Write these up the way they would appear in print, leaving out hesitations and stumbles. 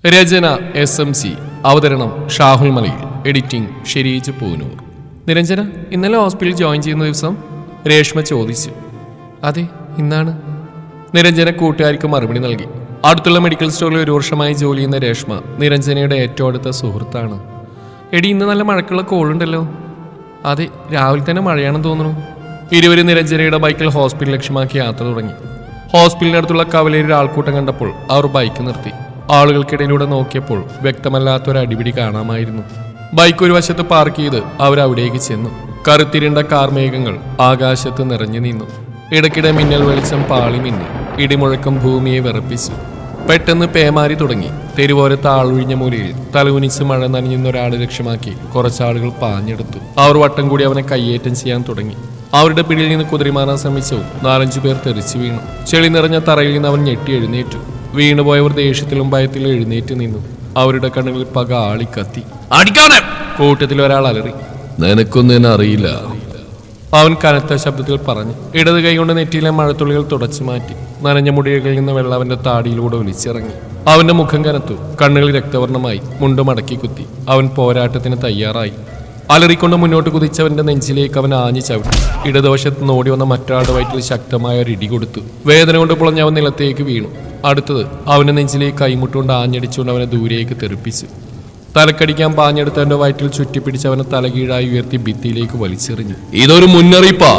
രചന SMC, അവതരണം ഷാഹുൽ മലയിൽ, editing Shereej Poonoor. Niranjana ഇന്നലെ ഹോസ്പിറ്റലിൽ ജോയിൻ ചെയ്യുന്ന ദിവസം രേഷ്മ ചോദിച്ചു. അതെ, ഇന്നാണ്. നിരഞ്ജന കൂട്ടുകാർക്ക് മറുപടി നൽകി. അടുത്തുള്ള മെഡിക്കൽ സ്റ്റോറിൽ 1 വർഷമായി ജോലി ചെയ്യുന്ന രേഷ്മ നിരഞ്ജനയുടെ ഏറ്റവും അടുത്ത സുഹൃത്താണ്. എടി, ഇന്ന് നല്ല മഴക്കുള്ള കോളുണ്ടല്ലോ. അതെ, രാവിലെ തന്നെ മഴയാണെന്ന് തോന്നുന്നു. ഇരുവരും നിരഞ്ജനയുടെ ബൈക്കിൽ ഹോസ്പിറ്റൽ ലക്ഷ്യമാക്കി യാത്ര തുടങ്ങി. ഹോസ്പിറ്റലിനടുത്തുള്ള കവലയിൽ ആൾക്കൂട്ടം കണ്ടപ്പോൾ അവർ ബൈക്ക് നിർത്തി. ആളുകൾക്കിടയിലൂടെ നോക്കിയപ്പോൾ വ്യക്തമല്ലാത്തൊരു അടിപിടി കാണാമായിരുന്നു. ബൈക്ക് ഒരു വശത്ത് പാർക്ക് ചെയ്ത് അവരവിടേക്ക് ചെന്നു. കറുത്തിരിണ്ട കാർമേഘങ്ങൾ ആകാശത്ത് നിറഞ്ഞു നിന്നു. ഇടയ്ക്കിടെ മിന്നൽ വെളിച്ചം പാളി മിന്നി. ഇടിമുഴക്കം ഭൂമിയെ വിറപ്പിച്ചു. പെട്ടെന്ന് പേമാരി തുടങ്ങി. തെരുവോരത്ത് ആളൊഴിഞ്ഞ മൂലയിൽ തലകുനിച്ച് മഴ നനഞ്ഞുന്ന ഒരാളെ ലക്ഷ്യമാക്കി കുറച്ചാളുകൾ പാഞ്ഞെടുത്തു. അവർ വട്ടം കൂടി അവനെ കയ്യേറ്റം ചെയ്യാൻ തുടങ്ങി. അവരുടെ പിടിയിൽ നിന്ന് കുതിരിമാറാൻ ശ്രമിച്ചവും 4-5 പേർ തെറിച്ചു വീണു. ചെളി നിറഞ്ഞ തറയിൽ നിന്ന് അവൻ ഞെട്ടി എഴുന്നേറ്റു. വീണുപോയവർ ദേഷ്യത്തിലും ഭയത്തിലും എഴുന്നേറ്റ് നിന്നു. അവരുടെ കണ്ണുകളിൽ പക ആളിക്കത്തി. അടിക്കാതെ! കൂട്ടത്തിൽ ഒരാൾ അലറി. നിനക്കൊന്നും എന്നെ അറിയില്ല, അവൻ കനത്ത ശബ്ദത്തിൽ പറഞ്ഞു. ഇടത് കൈകൊണ്ട് നെറ്റിയിലെ മഴത്തുള്ളികൾ തുടച്ചു മാറ്റി. നനഞ്ഞ മുടികളിൽ നിന്ന് വെള്ളം അവന്റെ താടിയിലൂടെ ഒലിച്ചിറങ്ങി. അവന്റെ മുഖം കനത്തു. കണ്ണുകളിൽ രക്തവർണ്ണമായി. മുണ്ട് മടക്കി കുത്തി. അവൻ പോരാട്ടത്തിന് തയ്യാറായി. അലറിക്കൊണ്ട് മുന്നോട്ട് കുതിച്ചവന്റെ നെഞ്ചിലേക്ക് അവൻ ആഞ്ഞു ചവിട്ടി. ഇടതുവശത്ത് നോടി വന്ന മറ്റൊരാളുടെ വയറ്റിൽ ശക്തമായ ഒരു ഇടി കൊടുത്തു. വേദന കൊണ്ട് പുളഞ്ഞ് അവൻ നിലത്തേക്ക് വീണു. അടുത്തത് അവന്റെ നെഞ്ചിലേക്ക് കൈമുട്ടുകൊണ്ട് ആഞ്ഞടിച്ചുകൊണ്ട് അവനെ ദൂരേക്ക് തെറിപ്പിച്ചു. തലക്കടിക്കാൻ പാഞ്ഞെടുത്തവന്റെ വയറ്റിൽ ചുറ്റിപ്പിടിച്ച് അവനെ തലകീഴായി ഉയർത്തി ഭിത്തിയിലേക്ക് വലിച്ചെറിഞ്ഞു. ഇതൊരു മുന്നറിയിപ്പാ,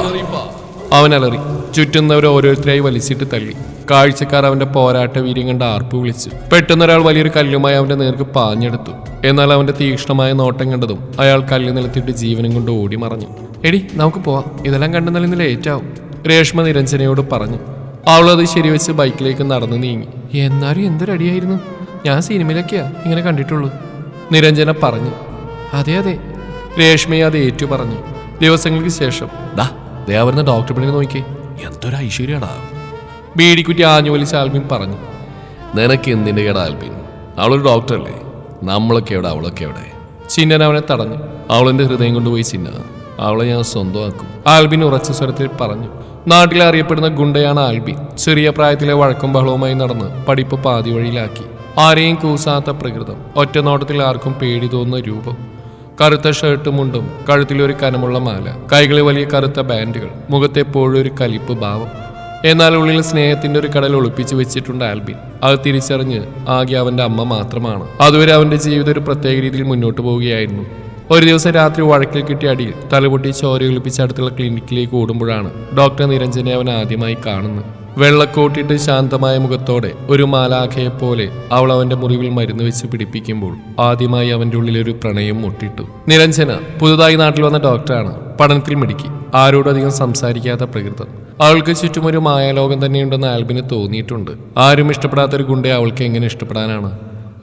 അവൻ അലറി. ചുറ്റുന്നവരെ ഓരോരുത്തരായി വലിച്ചിട്ട് തള്ളി. കാഴ്ചക്കാർ അവന്റെ പോരാട്ട വീര്യം കണ്ട് ആർപ്പ് വിളിച്ചു. പെട്ടെന്നൊരാൾ വലിയൊരു കല്ലുമായി അവന്റെ നേർക്ക് പാഞ്ഞെടുത്തു. എന്നാൽ അവന്റെ തീക്ഷ്ണമായ നോട്ടം കണ്ടതും അയാൾ കല്ല് നിലത്തിട്ട് ജീവനും കൊണ്ട് ഓടി മറഞ്ഞു. എടി, നമുക്ക് പോവാം, ഇതെല്ലാം കണ്ടെന്നാൽ ഇന്ന് ലേറ്റാവും, രേഷ്മ നിരഞ്ജനയോട് പറഞ്ഞു. അവളത് ശരിവെച്ച് ബൈക്കിലേക്ക് നടന്നു നീങ്ങി. എന്നാലും എന്തൊരടിയായിരുന്നു. ഞാൻ സിനിമയിലൊക്കെയാ ഇങ്ങനെ കണ്ടിട്ടുള്ളൂ, നിരഞ്ജന പറഞ്ഞു. അതെ അതെ, രേഷ്മയെ അത് ഏറ്റു പറഞ്ഞു. ദിവസങ്ങൾക്ക് ശേഷം ദേവരുന്ന ഡോക്ടർ പെണ്ണിനെ നോക്കിയേ, എന്തൊരു ഐശ്വര്യടാ, ബീഡിക്കുറ്റി ആഞ്ഞു വലിച്ച് ആൽബിൻ പറഞ്ഞു. നിനക്ക് എന്തിന്റെ കേടാ ആൽബിൻ? അവളൊരു ഡോക്ടറല്ലേ. നമ്മളൊക്കെ എവിടെ, അവളൊക്കെ എവിടെ? ചിന്നൻ അവനെ തടഞ്ഞു. അവളെന്റെ ഹൃദയം കൊണ്ടുപോയി ചിന്ന, അവളെ ഞാൻ സ്വന്തമാക്കും, ആൽബിൻ ഉറച്ച സ്വരത്തിൽ പറഞ്ഞു. നാട്ടിൽ അറിയപ്പെടുന്ന ഗുണ്ടയാണ് ആൽബിൻ. ചെറിയ പ്രായത്തിലെ വഴക്കും ബഹളവുമായി നടന്ന് പഠിപ്പ് പാതി വഴിയിലാക്കി. ആരെയും കൂസാത്ത പ്രകൃതം, ഒറ്റ നോട്ടത്തിൽ ആർക്കും പേടി തോന്നുന്ന രൂപം. കറുത്ത ഷർട്ടും മുണ്ടും, കഴുത്തിലൊരു കനമുള്ള മാല, കൈകളിൽ വലിയ കറുത്ത ബാൻഡുകൾ, മുഖത്തെപ്പോഴും ഒരു കലിപ്പ് ഭാവം. എന്നാൽ ഉള്ളിൽ സ്നേഹത്തിന്റെ ഒരു കടൽ ഒളിപ്പിച്ചു വെച്ചിട്ടുണ്ട് ആൽബിൻ. അത് തിരിച്ചറിഞ്ഞ് ആകെ അവന്റെ അമ്മ മാത്രമാണ്. അതുവരെ അവന്റെ ജീവിതം ഒരു പ്രത്യേക രീതിയിൽ മുന്നോട്ട് പോവുകയായിരുന്നു. ഒരു ദിവസം രാത്രി വഴക്കിൽ കിട്ടിയ അടിയിൽ തലപൊട്ടി ചോര ഒളിപ്പിച്ച് അടുത്തുള്ള ക്ലിനിക്കിലേക്ക് ഓടുമ്പോഴാണ് ഡോക്ടർ നിരഞ്ജനെ അവൻ ആദ്യമായി കാണുന്നത്. വെള്ളക്കോട്ടിട്ട് ശാന്തമായ മുഖത്തോടെ ഒരു മാലാഖയെപ്പോലെ അവൾ അവന്റെ മുറിവിൽ മരുന്ന് വെച്ച് പിടിപ്പിക്കുമ്പോൾ ആദ്യമായി അവന്റെ ഉള്ളിൽ ഒരു പ്രണയം മുട്ടിട്ടു. നിരഞ്ജന പുതുതായി നാട്ടിൽ വന്ന ഡോക്ടറാണ്. പഠനത്തിൽ മിടുക്കി, ആരോടും അധികം സംസാരിക്കാത്ത പ്രകൃതം. അവൾക്ക് ചുറ്റും ഒരു മായാലോകം തന്നെയുണ്ടെന്ന് ആൽബിന് തോന്നിയിട്ടുണ്ട്. ആരും ഇഷ്ടപ്പെടാത്തൊരു ഗുണ്ടയെ അവൾക്ക് എങ്ങനെ ഇഷ്ടപ്പെടാനാണ്?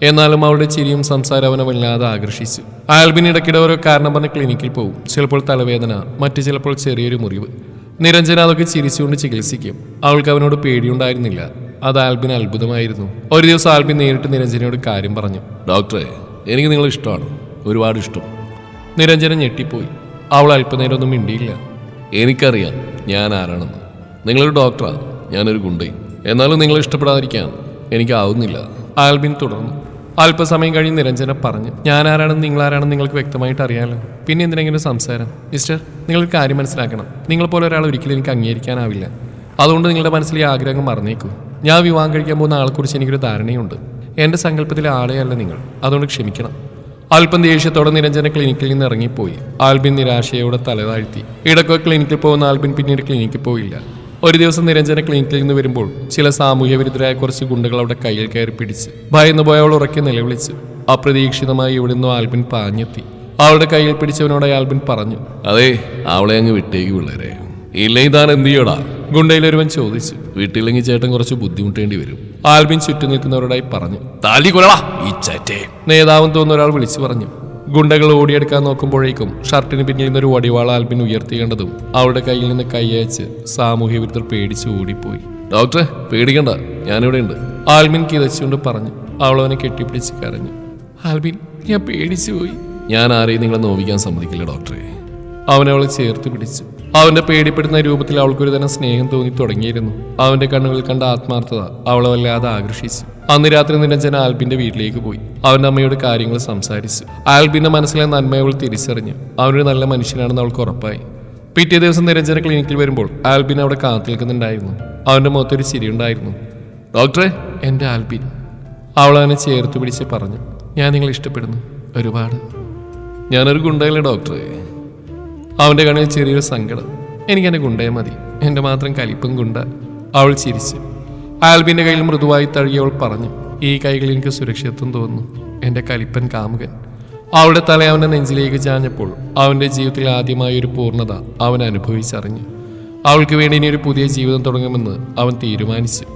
എന്നാലും അവളുടെ ചിരിയും സംസാരം അവനെ വല്ലാതെ ആകർഷിച്ചു. ആൽബിൻ ഇടയ്ക്കിടെ ഓരോ കാരണം പറഞ്ഞ് ക്ലിനിക്കിൽ പോകും. ചിലപ്പോൾ തലവേദന, മറ്റു ചിലപ്പോൾ ചെറിയൊരു മുറിവ്. നിരഞ്ജന അതൊക്കെ ചിരിച്ചുകൊണ്ട് ചികിത്സിക്കും. അവൾക്ക് അവനോട് പേടിയുണ്ടായിരുന്നില്ല. അത് ആൽബിന് അത്ഭുതമായിരുന്നു. ഒരു ദിവസം ആൽബിൻ നേരിട്ട് നിരഞ്ജനയോട് കാര്യം പറഞ്ഞു. ഡോക്ടറെ, എനിക്ക് നിങ്ങളെ ഇഷ്ടമാണ്, ഒരുപാട് ഇഷ്ടം. നിരഞ്ജന ഞെട്ടിപ്പോയി. അവൾ അല്പനേരം ഒന്നും മിണ്ടിയില്ല. എനിക്കറിയാം ഞാൻ ആരാണെന്ന്. നിങ്ങളൊരു ഡോക്ടറാണ്, ഞാനൊരു ഗുണ്ടയും. എന്നാലും നിങ്ങളെ ഇഷ്ടപ്പെടാതിരിക്കാൻ എനിക്കാവുന്നില്ല, ആൽബിൻ തുടർന്നു. അല്പസമയം കഴിഞ്ഞ് നിരഞ്ജന പറഞ്ഞു. ഞാൻ ആരാണെന്ന് നിങ്ങളാരാണെന്ന് നിങ്ങൾക്ക് വ്യക്തമായിട്ട് അറിയാലോ, പിന്നെ എന്തിനെങ്കിലും സംസാരം? മിസ്റ്റർ, നിങ്ങളൊരു കാര്യം മനസ്സിലാക്കണം. നിങ്ങളെപ്പോലെ ഒരാൾ ഒരിക്കലും എനിക്ക് അംഗീകരിക്കാനാവില്ല. അതുകൊണ്ട് നിങ്ങളുടെ മനസ്സിലെ ആഗ്രഹം മറന്നേക്കൂ. ഞാൻ വിവാഹം കഴിക്കാൻ പോകുന്ന ആളെക്കുറിച്ച് എനിക്കൊരു ധാരണയുണ്ട്. എൻ്റെ സങ്കല്പത്തിലെ ആളെയല്ല നിങ്ങൾ, അതുകൊണ്ട് ക്ഷമിക്കണം. അല്പം ദേഷ്യത്തോടെ നിരഞ്ജന ക്ലിനിക്കിൽ നിന്ന് ഇറങ്ങിപ്പോയി. ആൽബിൻ നിരാശയോടെ തലതാഴ്ത്തി. ഇടയ്ക്കൊക്കെ ക്ലിനിക്കിൽ പോകുന്ന ആൽബിൻ പിന്നീട് ക്ലിനിക്കിൽ പോയില്ല. ഒരു ദിവസം നിരഞ്ജന ക്ലിനിക്കിൽ നിന്ന് വരുമ്പോൾ ചില സാമൂഹ്യ വിരുദ്ധരായ കുറച്ച് ഗുണ്ടകൾ അവിടെ കയ്യിൽ കയറി പിടിച്ച് ഭയന്നു പോയവൾ ഉറക്കെ നിലവിളിച്ചു. അപ്രതീക്ഷിതമായി ഇവിടെ നിന്നും ആൽബിൻ പാഞ്ഞെത്തി. അവളുടെ കയ്യിൽ പിടിച്ചവനോട് ആൽബിൻ പറഞ്ഞു. അതെ, അവളെ അങ്ങ് വിട്ടേക്ക് പിള്ളേരെ. ഇല്ലെങ്കിൽ താൻ എന്ത് ചെയ്യടാ? ഗുണ്ടയിലൊരുവൻ ചോദിച്ചു. വീട്ടിലെങ്കിൽ ചേട്ടൻ കുറച്ച് ബുദ്ധിമുട്ടേണ്ടി വരും, ആൽബിൻ ചുറ്റും നിൽക്കുന്നവരോടായി പറഞ്ഞു. താലി കൊല്ലടാ ഈ ചാറ്റേ, നേതാവെന്ന് തോന്നുന്ന ഒരാൾ വിളിച്ചു പറഞ്ഞു. ഗുണ്ടകൾ ഓടിയെടുക്കാൻ നോക്കുമ്പോഴേക്കും ഷർട്ടിന് പിന്നിൽ നിന്നൊരു വടിവാൾ ആൽബിൻ ഉയർത്തി കണ്ടതും അവളുടെ കയ്യിൽ നിന്ന് കൈയച്ച് സാമൂഹ്യ വിരുദ്ധർ പേടിച്ച് ഓടിപ്പോയി. ഡോക്ടറെ, പേടിക്കണ്ട, ഞാനിവിടെ ഉണ്ട്, ആൽബിൻ കിതച്ചുകൊണ്ട് പറഞ്ഞു. അവൾ അവനെ കെട്ടിപ്പിടിച്ച് കരഞ്ഞു. ആൽബിൻ, ഞാൻ പേടിച്ചു പോയി. ഞാൻ ആരെയും നിങ്ങളെ നോവിക്കാൻ സമ്മതിക്കില്ല ഡോക്ടറെ. അവനവളെ ചേർത്ത് പിടിച്ചു. അവന്റെ പേടിപ്പെടുന്ന രൂപത്തിൽ അവൾക്കൊരു തരം സ്നേഹം തോന്നി തുടങ്ങിയിരുന്നു. അവന്റെ കണ്ണുകളിൽ കണ്ട ആത്മാർത്ഥത അവളെ വല്ലാതെ ആകർഷിച്ചു. അന്ന് രാത്രി നിരഞ്ജന ആൽബിന്റെ വീട്ടിലേക്ക് പോയി. അവന്റെ അമ്മയോട് കാര്യങ്ങൾ സംസാരിച്ചു. ആൽബിന്റെ മനസ്സിലെ നന്മ അവൾ തിരിച്ചറിഞ്ഞു. അവനൊരു നല്ല മനുഷ്യനാണെന്ന് അവൾക്ക് ഉറപ്പായി. പിറ്റേ ദിവസം നിരഞ്ജന ക്ലിനിക്കിൽ വരുമ്പോൾ ആൽബിൻ അവിടെ കാത്തിരിക്കുന്നുണ്ടായിരുന്നു. അവന്റെ മുഖത്തൊരു ചിരിയുണ്ടായിരുന്നു. ഡോക്ടറെ, എൻ്റെ ആൽബിൻ. അവൾ അവനെ ചേർത്ത് പിടിച്ച് പറഞ്ഞു, ഞാൻ നിങ്ങളെ ഇഷ്ടപ്പെടുന്നു ഒരുപാട്. ഞാനൊരു ഗുണ്ടയല്ലേ ഡോക്ടറെ? അവന്റെ കണ്ണിൽ ചെറിയൊരു സങ്കടം. എനിക്ക് എൻ്റെ ഗുണ്ടയെ മതി, എൻ്റെ മാത്രം കലിപ്പും ഗുണ്ട. അവൾ ചിരിച്ചു. ആൽബിന്റെ കയ്യിൽ മൃദുവായി തഴുകി അവൾ പറഞ്ഞു, ഈ കൈകളിൽ എനിക്ക് സുരക്ഷിതത്വം തോന്നുന്നു, എൻ്റെ കലിപ്പൻ കാമുകൻ. അവളുടെ തല അവന്റെ നെഞ്ചിലേക്ക് ചാഞ്ഞപ്പോൾ അവന്റെ ജീവിതത്തിൽ ആദ്യമായ ഒരു പൂർണ്ണത അവൻ അനുഭവിച്ചറിഞ്ഞു. അവൾക്ക് വേണ്ടി ഇനി ഒരു പുതിയ ജീവിതം തുടങ്ങുമെന്ന് അവൻ തീരുമാനിച്ചു.